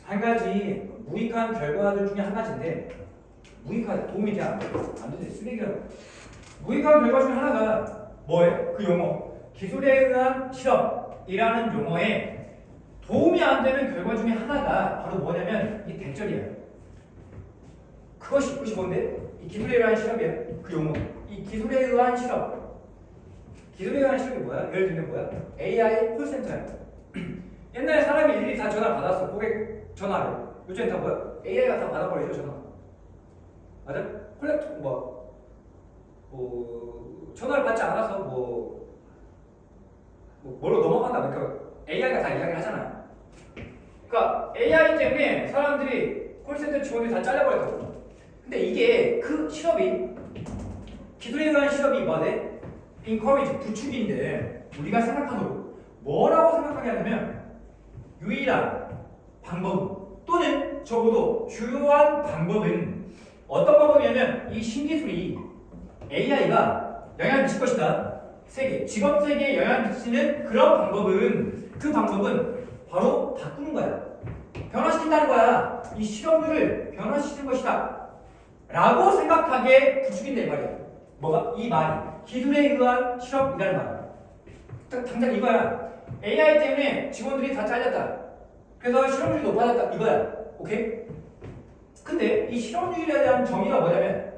한 가지 무익한 결과들 중에 한 가지인데 무익한 도움이 돼 안 돼? 안 되지 쓰레기라고. 무익한 결과 중에 하나가 뭐예요? 그 용어 기술에 의한 실험이라는 용어에 도움이 안 되는 결과 중에 하나가 바로 뭐냐면 이 대절이에요. 그것이 뭔데? 이 기술에 의한 실험이에요. 그 용어 이 기술에 의한 실험. 기술에 의한 실험이 뭐야? 예를 들면 뭐야? AI 콜센터야. 옛날에 사람이 일일이 다 전화 받았어. 고객 전화를. 요즘엔 다 뭐야? AI가 다 받아버리죠 전화. 맞아? 콜렉터 전화를 받지 않아서 뭐로 넘어간다. 그러니까 AI가 다 이야기를 하잖아. 그러니까 AI 때문에 사람들이 콜센터 직원들이 다 잘려버렸거든. 근데 이게 그 실업이 기술에 의한 실업이 뭐래? encourage 부추기인데 우리가 생각하도록 뭐라고 생각하게 하냐면 유일한 방법 또는 적어도 주요한 방법은 어떤 방법이냐면 이 신기술이 AI가 영향을 미칠 것이다. 세계, 직업 세계에 영향을 미치는 그런 방법은 그 방법은 바로 바꾸는 거야. 변화시킨다는 거야. 이 실험률을 변화시키는 것이다. 라고 생각하게 부추긴다 이 말이야. 뭐가? 이 말이 기술에 의한 실험이라는 말. 당장 이거야. AI 때문에 직원들이 다 잘렸다. 그래서 실업률이 높아졌다. 이거야. 오케이? 근데 이 실업률에 대한 정의가 뭐냐면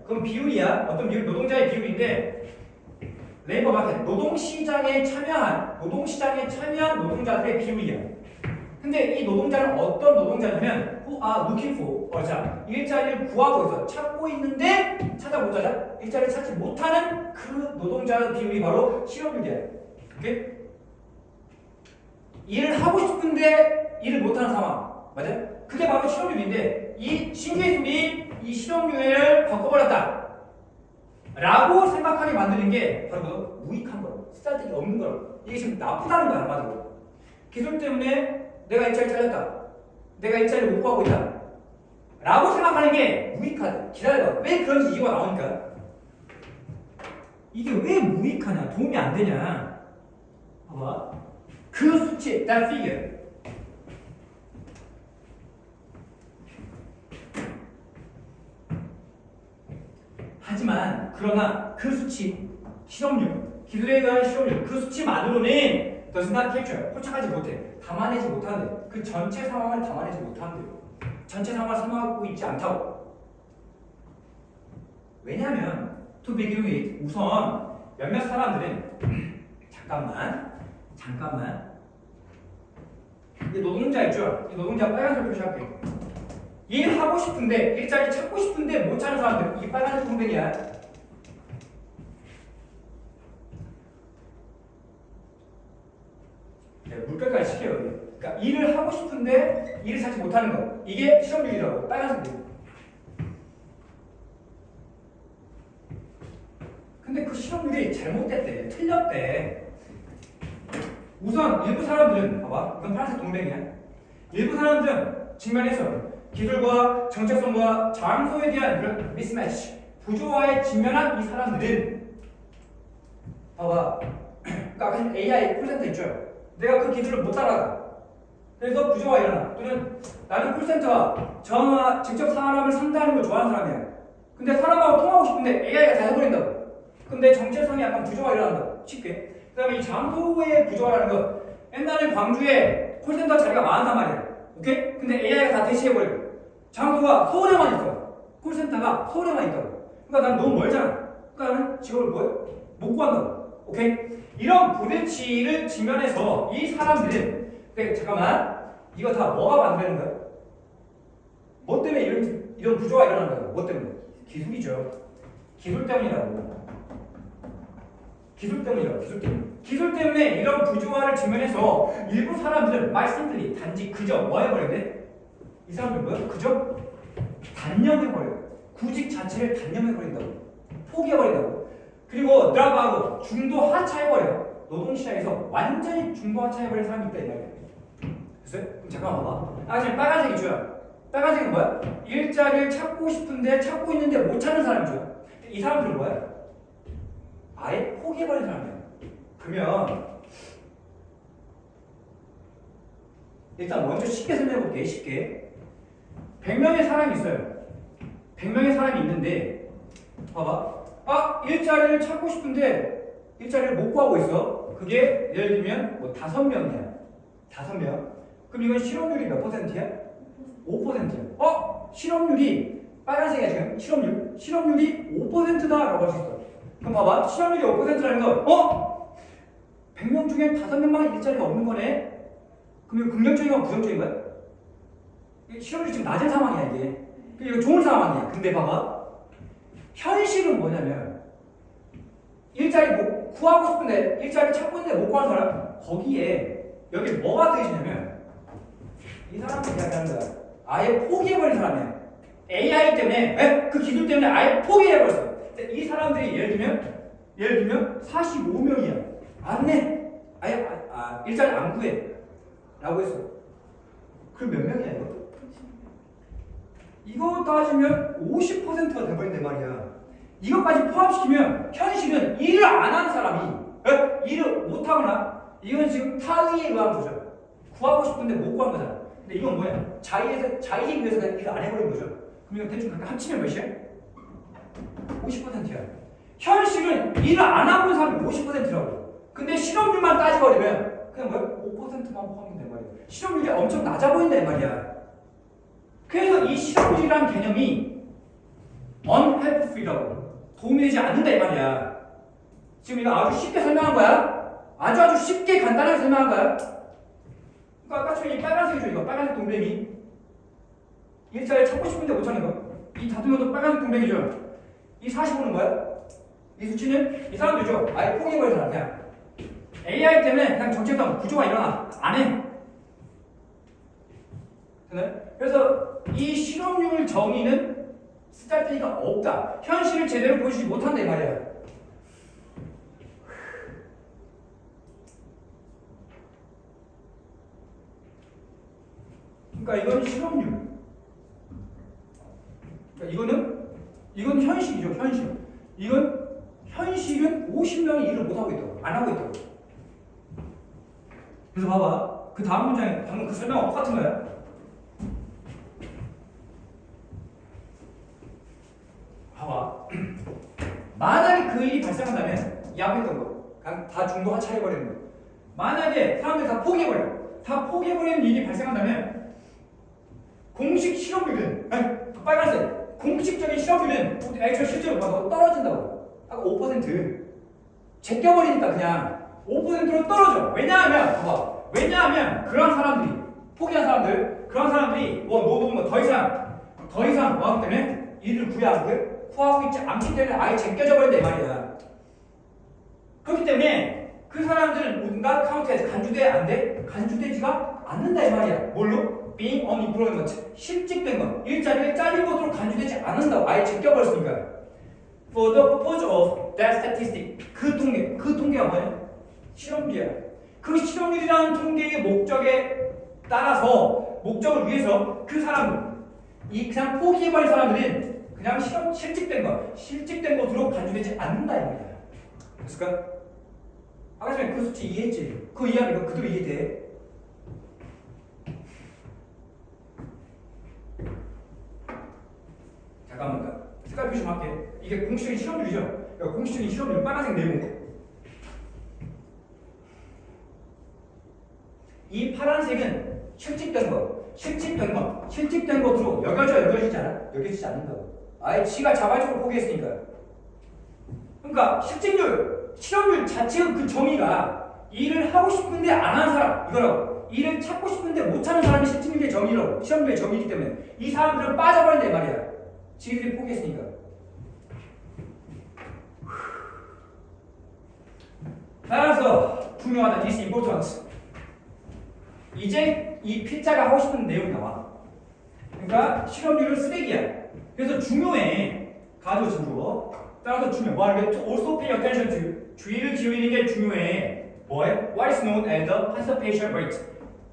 그건 비율이야. 어떤 비율? 노동자의 비율인데 레이버 마켓, 노동시장에 참여한 노동자들의 비율이야. 근데 이 노동자는 어떤 노동자냐면 who are looking for 일자리를 구하고 있어. 찾고 있는데 찾아보자. 일자리를 찾지 못하는 그 노동자 비율이 바로 실업률이야. 오케이? 일을 하고 싶은데 일을 못하는 상황. 맞아? 그게 바로 실업률인데 이 신기술이 이 실업률을 바꿔버렸다 라고 생각하게 만드는 게 바로 무익한 거라고. 쓸데기 없는 거라고. 이게 지금 나쁘다는 거야 한마디로. 기술 때문에 내가 일자리 잘렸다. 내가 일자리를 못 구하고 있다 라고 생각하는 게 무익하다. 기다려봐. 왜 그런지 이유가 나오니까. 이게 왜 무익하냐, 도움이 안 되냐. 봐봐. 그 수치, that figure. 하지만 그러나 그 수치, 실업률, 기술에 의한 실업률, 그 수치만으로는 does not capture, 포착하지 못해. 담아내지 못하는데. 그 전체 상황을 담아내지 못하는데요. 전체 상황을 설명하고 있지 않다고. 왜냐하면 to begin with, 우선 몇몇 사람들은 잠깐만 이 노동자 있죠? 이 노동자 빨간색 표시할게. 일하고 싶은데 일자리 찾고 싶은데 못 찾는 사람들, 이 빨간색 동댕이야. 물결까지 시켜요. 그러니까 일을 하고 싶은데 일을 찾지 못하는 거, 이게 실업률이라고. 빨간색. 근데 그 실업률이 잘못됐대, 틀렸대. 우선 일부 사람들은 봐봐, 이건 파란색 동맹이야. 일부 사람들은 직면해서 기술과 정체성과 장소에 대한 그런 미스매치, 부조화에 직면한 이 사람들은 봐봐, 그러니까 AI 콜센터 있죠. 내가 그 기술을 못 따라가. 그래서 부조화 일어나. 또는 나는 콜센터와 전화 직접 사람을 상대하는 걸 좋아하는 사람이야. 근데 사람하고 통하고 싶은데 AI가 다 해버린다고. 근데 정체성이 약간 부조화 일어난다. 쉽게. 그 다음에 이 장소의 부조화라는 거, 옛날에 광주에 콜센터 자리가 많단 말이야. 오케이? 근데 AI가 다 대체해버리고 장소가 서울에만 있어. 콜센터가 서울에만 있다고. 그러니까 난 너무 멀잖아. 그러니까 나는 직업을 못 구한다고. 오케이? 이런 부대치를 직면해서 이 사람들은, 근데 잠깐만, 이거 다 뭐가 만드는 거야? 뭐 때문에 이런 부조화가 일어나는 거야? 뭐 때문에? 기술이죠. 기술 때문이라고. 기술 때문에 이런 부조화를 직면해서 일부 사람들은 말씀들이 단지 그저 뭐 해버리는데? 이 사람들 뭐야? 그저 단념해버려요. 구직 자체를 단념해버린다고. 포기해버린다고. 그리고 드랍아웃, 중도 하차해버려요. 노동시장에서 완전히 중도 하차해버린 사람이 있다 이 말이야. 됐어요? 그럼 잠깐만 봐봐. 지금 빨간색이 줘요. 빨간색은 뭐야? 일자리를 찾고 싶은데 찾고 있는데 못 찾는 사람이죠. 이 사람들은 뭐야? 아예 포기해버린 사람이야. 그러면 일단 먼저 쉽게 설명해 볼게. 쉽게. 100명의 사람이 있어요. 100명의 사람이 있는데 봐봐. 일자리를 찾고 싶은데 일자리를 못 구하고 있어. 그게 예를 들면 뭐 5명이야. 5명. 그럼 이건 실업률이 몇 %야? 5%야. 실업률이 빨간색이야 지금. 실업률이 5%다라고 할 수 있어. 그럼 봐봐. 실업률이 5%라는 건 100명 중에 5명만 일자리가 없는 거네. 그럼 이거 긍정적인 건 부정적인 거야? 실업률이 지금 낮은 상황이야 이게. 이거 좋은 상황이야. 근데 봐봐. 현실은 뭐냐면 일자리 못 구하고 싶은데 일자리 찾고 있는데 못 구하는 사람 거기에 여기 뭐가 더해지냐면 이 사람들 이야기하는 거야. 아예 포기해버린 사람이야. AI 때문에 그 기술 때문에 아예 포기해버렸어. 이 사람들이 예를 들면 45명이야. 안 내. 아예 일자리 안 구해. 라고 했어. 그럼 몇 명이야 이거? 이거 따지면 50%가 돼버린단 말이야. 이것까지 포함시키면 현실은 일을 안 하는 사람이 일을 못하거나 이건 지금 타의에 의한 거죠. 구하고 싶은데 못 구한 거잖아. 근데 이건 뭐야? 자의에 의해서 그냥 일을 안 해버린 거죠. 그럼 이거 대충 각각 합치면 몇이야? 50%야. 현실은 일을 안 하고 있는 사람이 50%라고. 근데 실업률만 따져버리면 그냥 뭐야? 5%만 포함된 말이야. 실업률이 엄청 낮아 보인단 말이야. 그래서 이 실업률이라는 개념이 unhelpful이라고 도움이 되지 않는다 이 말이야. 지금 이거 아주 쉽게 설명한 거야. 아주 쉽게 간단하게 설명한 거야. 그러니까 아까 이 빨간색이죠. 이거 빨간색 동그라미. 일자리 찾고 싶은데 못 찾는 거. 이 다툼도 빨간색 동그라미죠. 이 45는 뭐야? 이 수치는 이 사람들이죠. 아예 포기해버린 사람 그냥. AI 때문에 그냥 정체성 구조가 일어나. 안 해. 그래서 이 실업률 정의는 쓰잘데기가 없다. 현실을 제대로 보여주지 못한다 이 말이야. 그러니까 이건 실업률. 그러니까 이건 현실이죠. 현실. 이건 현실은 50명이 일을 못 하고 있다고. 안 하고 있다고. 그래서 봐봐. 그 다음 문장에 방금 그 설명과 똑같은 거야. 봐봐. 만약에 그 일이 발생한다면 이 앞에 있던 거 그냥 다 중도 하차해버리는 거. 만약에 사람들이 다 포기해버려. 다 포기해버리는 일이 발생한다면 공식 실업률은 그 빨간색 공식적인 실업률은 실제로 봐도 떨어진다고. 아까 5% 제껴버리니까 그냥 5%로 떨어져. 왜냐하면 그런 사람들이 포기한 사람들 그런 사람들이 노동은 더 이상 뭐 하기 때문에 일을 구하고 있지 않기 때문에 아예 제껴져 버린다 이 말이야. 그렇기 때문에 그 사람들은 뭔가 카운트해서 간주돼야 안 돼? 간주되지가 않는다 이 말이야. 뭘로? being unemployment 실직된 것 일자리를 잘린 것으로 간주되지 않는다고 아예 제껴버렸으니까. For the purpose of that statistic 그 통계가 뭐야? 실업률이야. 그 실업률이라는 통계의 목적에 따라서 목적을 위해서 그 사람들 이 그냥 포기해버린 사람들은 그냥 실직된 것으로 간주되지 않는다 이 말이야. 됐을까? 아까 전에 그 수치 이해했지? 그거 이해하면 이거 그대로 이해돼. 잠깐만 색깔 표시 좀 할게. 이게 공식적인 실업률이죠? 공식적인 실업률 빨간색 네모. 이 파란색은 실직된 것으로 여겨지지 않는다고. 아예 지가 자발적으로 포기했으니까. 그러니까 실업률 자체의 그 정의가 일을 하고 싶은데 안 하는 사람 이거라고. 일을 찾고 싶은데 못 찾는 사람이 실직률의 정의라고. 실업률의 정의이기 때문에 이 사람들은 빠져버린다 이 말이야. 지들이 포기했으니까. 따라서 중요하다. This important. 이제 이 필자가 하고 싶은 내용이 나와. 그러니까 실업률은 쓰레기야. 그래서 중요해. 가져 진주어. 따라서 중요해. 뭐하는 게 also pay attention to. 주의를 기울이는 게 중요해. 뭐해? What is known as the participation rate.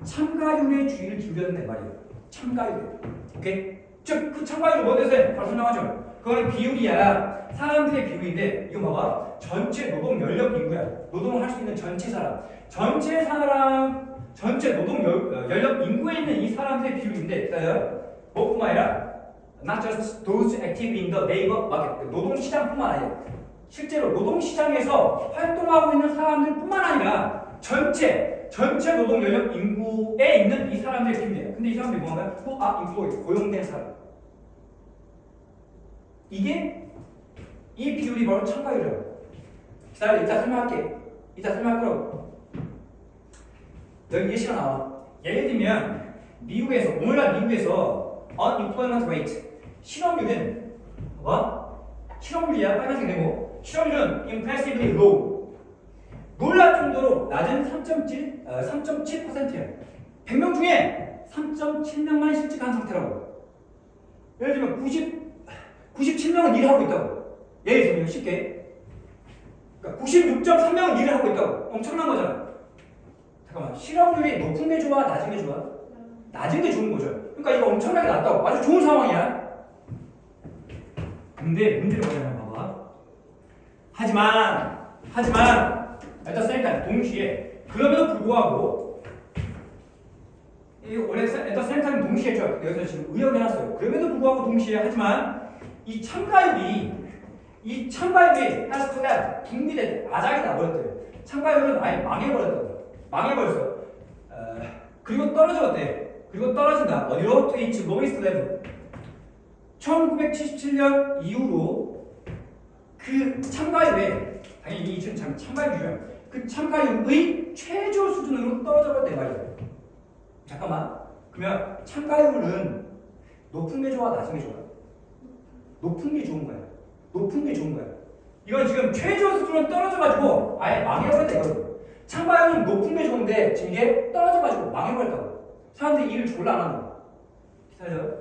참가율에 주의를 기울여야 된단 말이야. 참가율. 오케이? 즉, 그 참가율이 뭐에 대해서 바로 설명하죠. 그거는 비율이야. 사람들의 비율인데 이거 봐봐. 전체 노동 연령 인구야. 노동을 할 수 있는 전체 사람. 전체 사람 전체 노동 연령 인구에 있는 이 사람들의 비율인데, 뭐뿐만 아니라 not just those active in the labor market, 노동 시장뿐만 아니라 실제로 노동 시장에서 활동하고 있는 사람들뿐만 아니라 전체 노동 연령 인구에 있는 이 사람들의 비율이에요. 근데 이 사람들이 뭐냐면 who are employed, 고용된 사람. 이게 이 비율이 바로 참가율이에요. 이따 설명할게. 이따 설명할 거라고. 여기 예시가 나와. 예를 들면 미국에서 오늘날 미국에서 unemployment rate 실업률은 실업률이야. 빨간색 네모. 실업률은 impressively low. 놀랄 정도로 낮은 3.7%야. 100명 중에 3.7명만 실직한 상태라고. 예를 들면 97명은 일을 하고 있다고. 예를 들면 쉽게. 그러니까 96.3명은 일을 하고 있다고. 엄청난 거잖아. 잠깐만. 실업률이 높은 게 좋아? 낮은 게 좋아? 낮은 게 좋은 거죠. 그러니까 이거 엄청나게 낮다고. 아주 좋은 상황이야. 근데 문제는 뭐냐면 봐봐. 하지만 일단 셀카 동시에 그럼에도 불구하고 이 원래 일단 셀카는 동시에 했죠. 여기서 지금 의역해놨어요. 그럼에도 불구하고 동시에 하지만 이 참가율이 has collapsed, 붕괴돼 아작이 나버렸대요. 참가율은 아예 망해버렸어. 그리고 떨어졌대. 그리고 떨어진다. 어디로? To its lowest level. 1977년 이후로 그 참가율에 당연히 이 참가율이죠. 그 참가율의 최저 수준으로 떨어져버렸대 말이야. 잠깐만. 그러면 참가율은 높은 게 좋아, 낮은 게 좋아? 높은 게 좋은 거야. 이건 지금 최저 수준으로 떨어져가지고 아예 망해버렸다 이거든. 참가율은 높은 게 좋은데 지금 이게 떨어져가지고 망해버렸다고. 사람들이 일을 졸라 안 한다고. 기다려.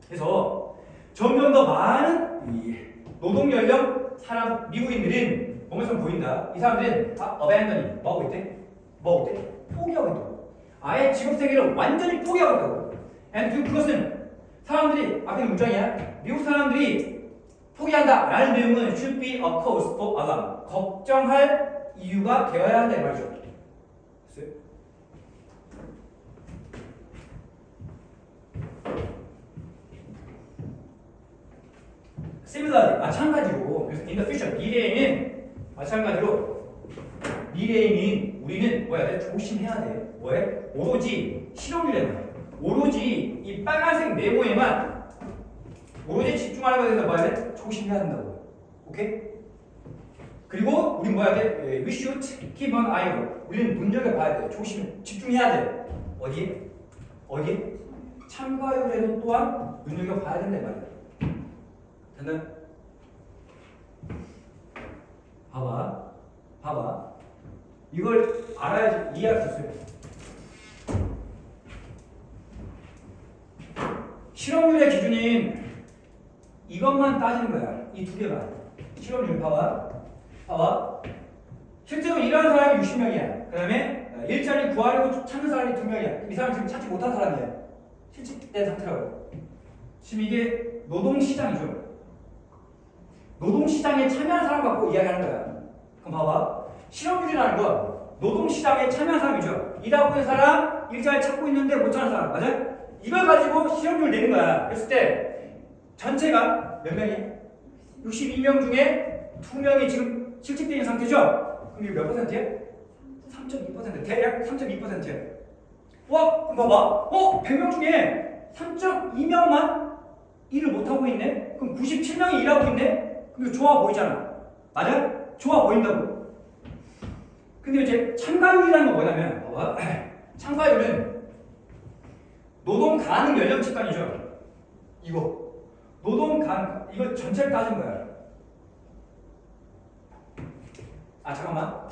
그래서 점점 더 많은 이 노동 연령 사람 미국인들은 보면서 보인다. 이 사람들은 다 abandoning 뭐하고 있대? 포기하고 있다고. 아예 직업 세계를 완전히 포기하고 있다고. and 그것은 사람들이 앞에 있는 문장이야. 미국 사람들이 포기한다 라는 내용은 should be a cause for alarm. 걱정할 이유가 되어야 한다 이 말이죠. Similarly, 마찬가지로 그래서 in the future 미래에는 마찬가지로 미래에는 우리는 뭐야 돼? 조심해야 돼. 뭐해? 오로지 실업률에만 오로지 이 빨간색 네모에만 오로지 집중하는 것에 대해서 뭐야 돼? 조심해야 된다고. 오케이? 그리고 우리 뭐야 돼? We should keep an eye on. 우리는 눈여겨봐야 돼. 집중해야 돼. 어디에? 참가율에도 또한 눈여겨봐야 된다 말이야. 됐나? 봐봐. 이걸 알아야지 이해할 수 있어요. 실업률의 기준인 이것만 따지는 거야. 이 두 개만. 실업률 봐봐. 실제로 일하는 사람이 60명이야. 그 다음에 일자리 구하려고 찾는 사람이 2명이야. 이 사람은 지금 찾지 못한 사람이야. 실직된 상태라고. 지금 이게 노동시장이죠. 노동시장에 참여한 사람 갖고 이야기하는 거야. 그럼 봐봐. 실업률이라는 건 노동시장에 참여한 사람이죠. 일하고 있는 사람, 일자리 찾고 있는데 못 찾는 사람. 맞아? 이걸 가지고 실업률 내는 거야. 그랬을 때 전체가 몇 명이야? 62명 중에 2명이 지금 실직되어 있는 상태죠? 그럼 이거 몇 퍼센트야? 3.2%. 대략 3.2%야. 그럼 봐봐. 100명 중에 3.2명만 일을 못하고 있네? 그럼 97명이 일하고 있네? 그럼 이거 좋아 보이잖아. 맞아? 좋아 보인다고. 근데 이제 참가율이라는 건 뭐냐면, 봐봐. 참가율은 노동 가능 연령 집단이죠. 이거. 이거 전체를 따진 거야. 잠깐만.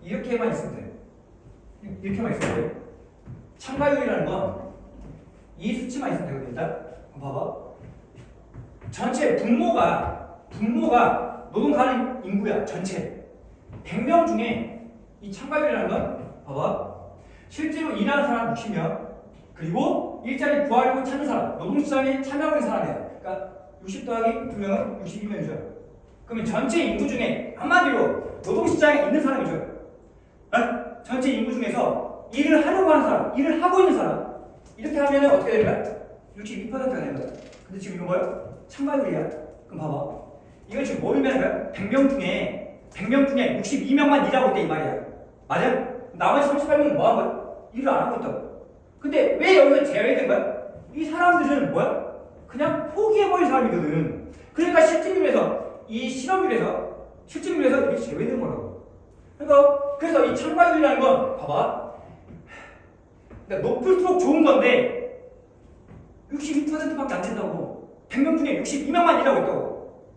이렇게만 있으면 돼. 이렇게만 있으면 돼. 참가율이라는 건 이 수치만 있으면 되거든. 일단 봐봐. 전체 분모가 노동 가능 인구야. 전체 100명 중에 이 참가율이라는 건 봐봐. 실제로 일하는 사람 60명 그리고 일자리 구하려고 찾는 사람 노동시장에 참여하고 있는 사람이야. 그러니까 60 더하기 2명은 62명이죠. 그러면 전체 인구 중에 한마디로 노동시장에 있는 사람이죠. 전체 인구 중에서 일을 하려고 하는 사람, 일을 하고 있는 사람 이렇게 하면 어떻게 되는 거야? 62%가 되는 거야. 근데 지금 이건 뭐야? 참가율이야. 그럼 봐봐. 이건 지금 뭘 의미하는 거야? 100명 중에 62명만 일하고 있다 이 말이야. 맞아? 나머지 38명은 뭐 하는 거야? 일을 안 하고 있다고. 근데 왜 여기서 제외된 거야? 이 사람들은 뭐야? 그냥 포기해버린 사람이거든. 그러니까 실질률에서 이 실험률에서 이게 제외된 거라고. 그러니까 그래서 이 참가율이라는 건 봐봐. 그러니까 높을수록 좋은 건데 62%밖에 안 된다고. 100명 중에 62명만 일하고 있다고.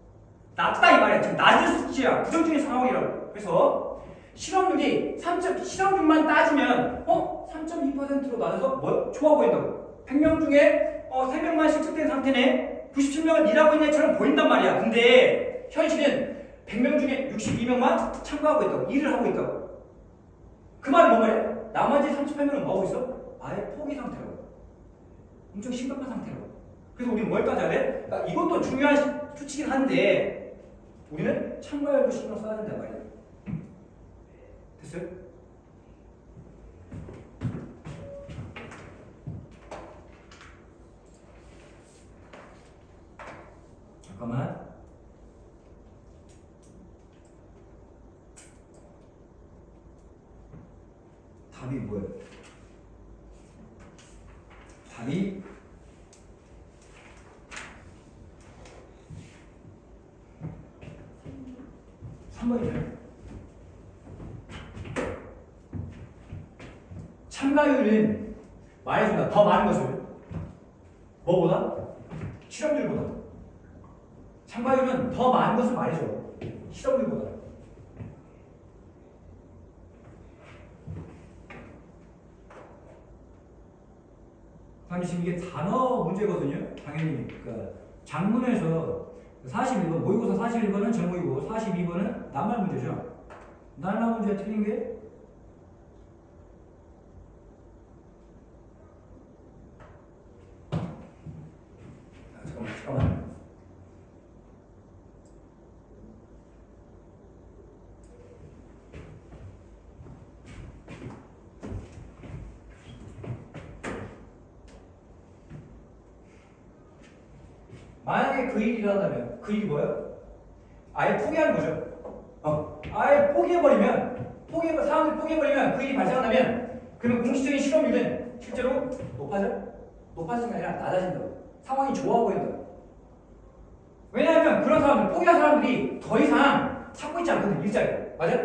낮다 이 말이야. 지금 낮은 수치야. 부정적인 상황이라고. 그래서 실업률이 실업률만 따지면 3.2%로 낮아서 뭐? 좋아 보인다고. 100명 중에 3명만 실직된 상태네. 97명은 일하고 있는 애처럼 보인단 말이야. 근데 현실은 100명 중에 62명만 참가하고 있다고. 일을 하고 있다고. 그 말은 뭔 말이야? 나머지 38명은 뭐 하고 있어? 아예 포기 상태라고. 엄청 심각한 상태라고. 그래서 우리는 뭘 따져야 돼? 그러니까 이것도 중요한 수치긴 한데 우리는 참가율도 신경 써야 된단 말이야. 됐어요? 잠깐만. 답이 뭐예요? 답이 3번이네요. 참가율은 말해준다. 더 많은 것을 뭐보다? 실업률보다. 참가율은 더 많은 것을 말해줘. 실업률보다. 당연히 지금 이게 단어 문제거든요. 당연히 그러니까 장문에서 41번 모의고사 41번은 정모의고 42번은 낱말 문제죠. 낱말 문제 틀린 게 잠깐만. 만약에 그 일이라면 그 일이 뭐예요? 아예 포기하는 거죠. 아예 사람들이 포기해버리면 그 일이 발생한다면 그러면 공식적인 실업률은 실제로 높아지는 게 아니라 낮아진다고. 상황이 좋아 보인다고. 왜냐하면 그런 사람들, 포기한 사람들이 더 이상 찾고 있지 않거든, 일자리를. 맞아?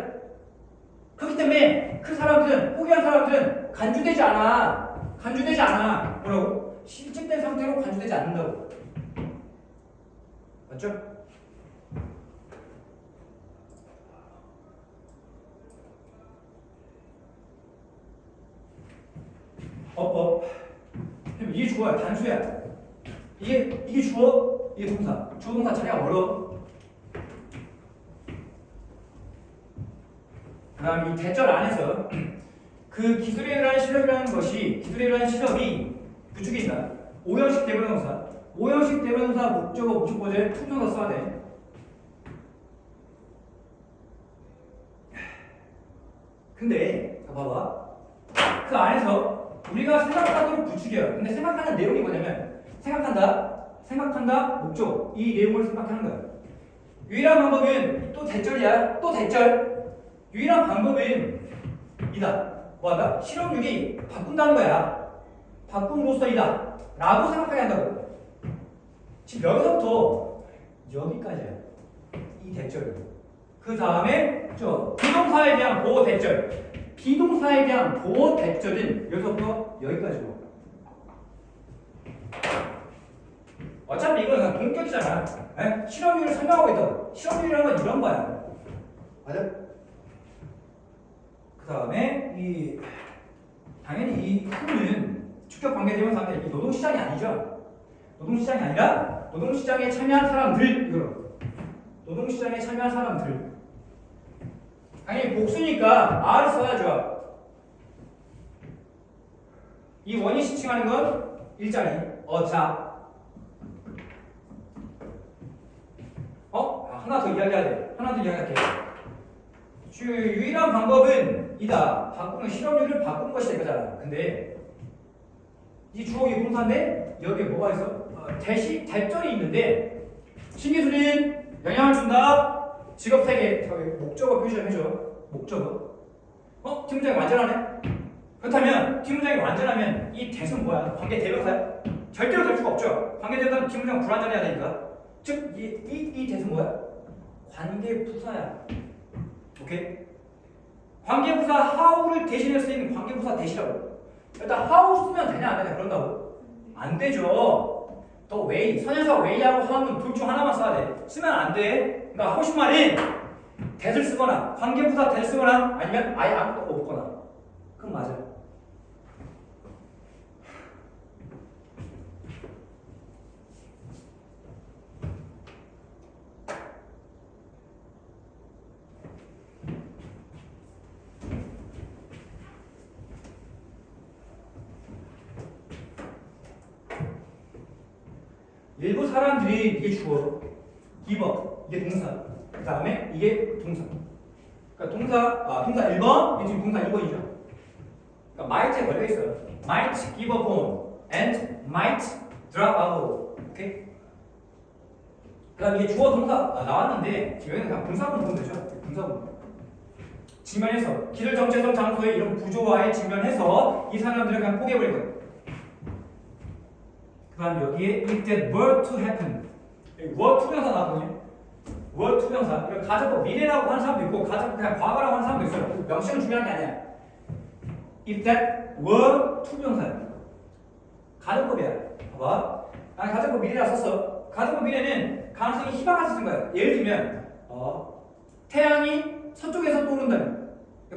그렇기 때문에 그 사람들은, 포기한 사람들은 간주되지 않아. 뭐라고? 실직된 상태로 간주되지 않는다고. 맞죠? 이게 주어야, 단수야. 이게 주어, 이게 동사. 주어 동사 자리가 어려워. 그 다음 이 대절 안에서 그 기술에 의한 실업이 부축이 있다. 5형식 대명사. 5형식 대명사 목적어, 목적보제, 투정사 써야 돼. 근데 봐봐. 그 안에서 우리가 생각하도록 부축이야. 근데 생각하는 내용이 뭐냐면 생각한다, 목적. 이 내용을 생각하는 거야. 유일한 방법은 또 대절이야. 또 대절. 유일한 방법은 이다. 뭐하다? 실업률이 바꾼다는 거야. 바꿈으로써 이다. 라고 생각하게 한다고. 지금 여기서부터 여기까지야. 이 대절. 그 다음에 비동사에 대한 보호 대절. 비동사에 대한 보호 대절은 여기서부터 여기까지고. 어차피 이건 그냥 동격이잖아. 실업률을 설명하고 있다고. 실업률이라는 건 이런 거야. 맞아? 그 다음에 당연히 이 후는 주격 관계대명사인데 이 노동시장이 아니죠. 노동시장이 아니라 노동시장에 참여한 사람들. 이거로. 노동시장에 참여한 사람들. 당연히 복수니까 R을 써야죠. 이 원인 시칭하는 건 일자리, 어자. 하나 더 이야기해야 돼. 하나 더 이야기할게. 유일한 방법은 이다. 바꾸는 실험률을 바꾸는 것이 될 거잖아. 근데 이 주어이 동사인데 여기에 뭐가 있어? 대절이 있는데 신기술인 영향을 준다. 직업 3개. 저기 목적어 표시해줘. 목적어. 뒷문장이 완전하네? 그렇다면 뒷문장이 완전하면 이 대은 뭐야? 관계 대명사야? 절대로 될 수가 없죠. 관계 대명사는 뒷문장 불완전해야 되니까. 즉, 이 대은 뭐야? 관계 부사야. 오케이? 관계 부사 how를 대신할 수 있는 관계 부사 대시라고. 일단 how 쓰면 되냐 안 되냐 그런다고? 안 되죠. 또 way, 선행사 way하고 how는 둘 중 하나만 써야 돼. 쓰면 안 돼. 그러니까 하고 싶은 말이 that을 쓰거나 관계 부사 that을 쓰거나 아니면 아예 아무것도 없거나. 그럼 맞아요. 일부 사람들이 이게 주어, 기버, 이게 동사, 그 다음에 이게 동사. 그러니까 동사 1번, 이게 지금 동사 2번이죠. 그러니까 might에 걸려 있어요. might give up on and might drop out. 오케이? 그 다음에 이게 주어 동사 나왔는데 여기는 그냥 분사문 보면 되죠. 분사문. 직면해서 기술 정체성 장소의 이런 구조와에 직면해서 이 사람들을 그냥 포기해버린 거예요. 그 다음 여기에 if that were to happen were to 명사 나왔거든요. were to 명사 이거 가정법 미래라고 하는 사람도 있고 가정법 그냥 과거라고 하는 사람도 있어요. 명칭은 중요한 게 아니야. if that were to 명사야. 가정법이야. 봐봐. 난 가정법 미래라 썼어. 가정법 미래는 가능성이 희망같이 쓴 거야. 예를 들면 태양이 서쪽에서 떠오른다면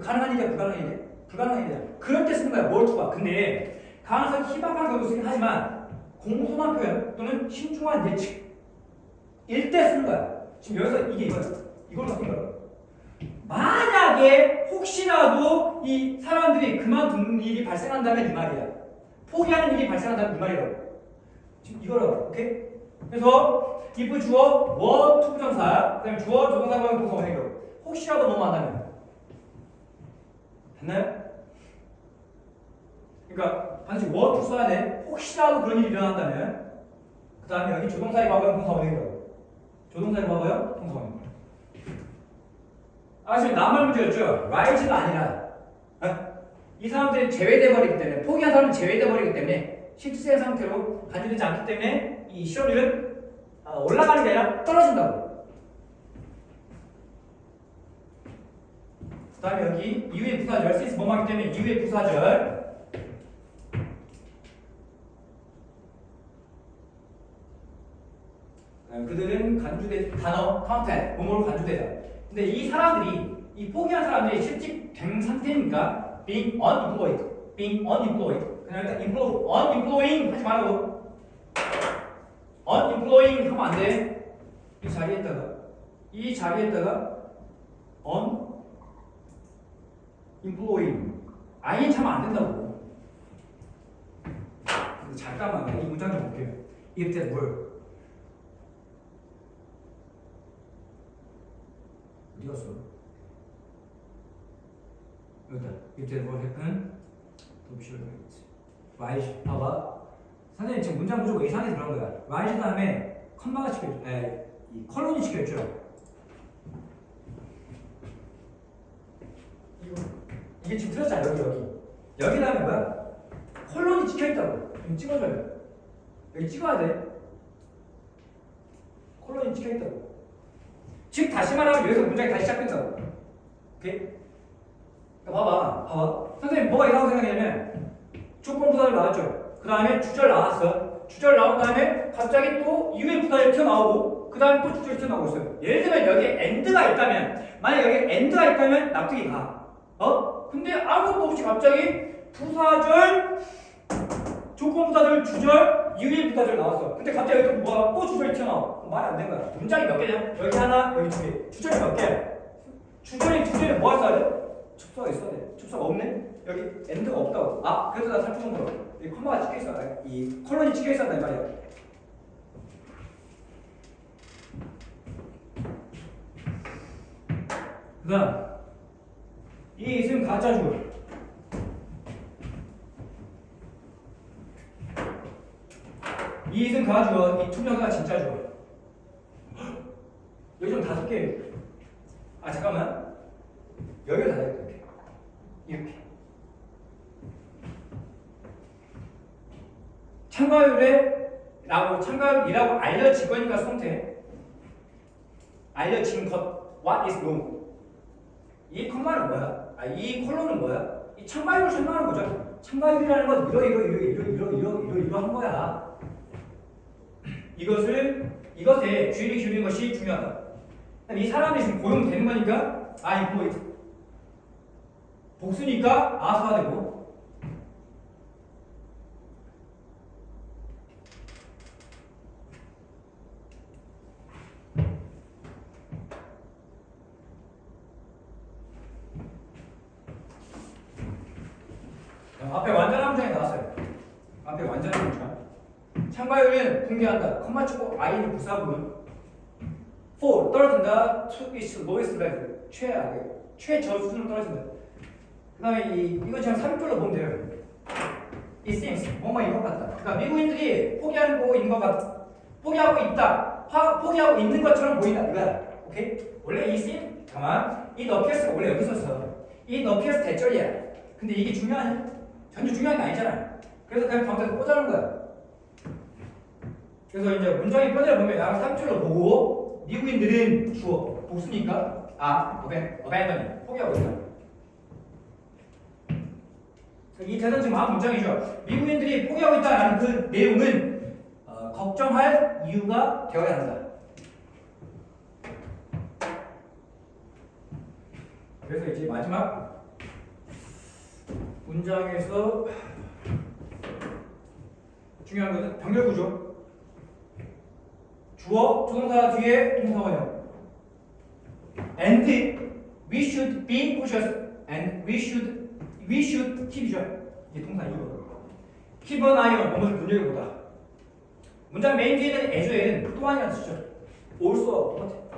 가능한 일이야 불가능한 일이야? 불가능한 일이야. 그럴 때 쓰는 거야 were to가. 근데 가능성이 희망한 경우 쓰긴 하지만 공손한 표현 또는 신중한 예측 일때 쓰는 거야. 지금 여기서 이게 이거야. 이걸로 쓴 거야. 만약에 혹시라도 이 사람들이 그만두는 일이 발생한다면 이 말이야. 포기하는 일이 발생한다면 이 말이라고. 지금 이거라고. 오케이? 그래서 if 주어 were to 부정사 그다음에 주어 조동사 관계 동사 원형으로 혹시라도 넘어간다면 됐나요? 그러니까 반드시 were to 써야 돼. 혹시라도 그런 일이 일어난다면 그 다음에 여기 조동사의 과거형 동사 원형이라고. 조동사의 과거형 동사 원형. 지금 낱말 문제였죠. rise가 아니라 이 사람들이 제외돼 버리기 때문에 포기한 사람은 제외돼 버리기 때문에 실질적인 상태로 간주되지 않기 때문에 이 시험률은 올라가는 게 아니라 떨어진다고. 그 다음에 여기 이후의 부사절 쓰이스 뭐하기 때문에 이후의 부사절 그들은 단어 카운트 뭐뭐로 간주되다. 근데 이 사람들이 이 포기한 사람들이 실직된 상태니까 being unemployed 그냥 일단 unemploying 하지 말고 unemploying 하면 안 돼. 이 자리에다가 unemploying ing 하면 안 된다고. 잠깐만 이 문장 좀 볼게요. if that were 어디 갔어? 여기다. if that were happen rise 봐봐. 선생님 지금 문장 구조가 이상해서 그런 거야. rise 다음에 컴마가 찍혀있죠. 이 컬론이 찍혀있죠. 이게 지금 틀렸잖아. 여기 다음에 뭐야? 컬론이 찍혀있다고. 좀 찍어줘요. 여기 찍어야 돼. 컬론이 찍혀있다고. 즉 다시 말하면 여기서 문장이 다시 시작된다고. 오케이? 그러니까 봐봐. 선생님 뭐가 이상하고 생각하냐면 조건부사를 나왔죠. 그 다음에 주절 나왔어. 주절 나온 다음에 갑자기 또 이후의 부사를 튀어나오고 그 다음에 또 주절이 튀어나오고 있어요. 예를 들면 여기에 end가 있다면 만약 여기에 end가 있다면 납득이 가. 근데 아무것도 없이 갑자기 부사절 조건부사절 주절 이후의 부사절 나왔어. 근데 갑자기 여기 또 뭐가 또 주절이 튀어나와. 말이 안 된 거야. 문장이 몇 개냐? 여기 하나 여기 두 개. 주절이 몇 개? 주절이 두 개는 뭐가 써야 돼? 첩사가 있어야 돼. 첩사가 없네? 여기 엔드가 없다고. 그래서 나 살펴본 거야. 이 컴마가 찍혀있어. 이 컬런이 찍혀있었단 말이야. 그 다음 이승 가짜 주어. 이승 가주어, 이 투명가 진짜 주어. 여기 좀 5개. 아 잠깐만. 여기를 닫아야 돼. 이렇게. 참가율이라고 알려진 거니까 선택. 알려진 것. What is known? 이 컴마는 뭐야? 이 콜론은 뭐야? 이 참가율을 설명하는 거죠. 참가율이라는 건 이러한 거야. 이것에 주의를 기울이는 것이 중요하다. 이 사람이 지금 고용되는 거니까 이거 복수니까 아수가 되고. 앞에 완전한 문장이 나왔어요. 앞에 완전한 문장. 참가율은 공개한다. 컴마 치고 i는 부사분. for 떨어진다. to its lowest level. 최저 수준으로 떨어진다. 그다음에 이거 지금 3줄로 보면 돼요. It seems 뭔가 이것 같다. 그러니까 미국인들이 포기하고 있는 것처럼 보인다. 이거야. 오케이? 원래 it seems it appears가 원래 여기 있었어. it appears 대절이야. 근데 이게 중요하냐? 전혀 중요한 게 아니잖아. 그래서 그냥 가운데서 꽂아놓은 거야. 그래서 이제 문장의 표현을 보면 나랑 3줄로 보고 미국인들은 주어 복수니까 abandon 포기하고 있다. 이 대사는 지금 다음 문장이죠. 미국인들이 포기하고 있다라는 그 내용은 걱정할 이유가 되어야 한다. 그래서 이제 마지막 문장에서 중요한 것은 병렬 구조. 주어, 조동사 뒤에 동사 원형. And we should be cautious. And we should keep이죠. 이게 동사 이거. keep an eye on 뭐뭐를 눈여겨보다. 문장 메인 뒤에는 as는 또한이라는 뜻이죠. also 똑같아.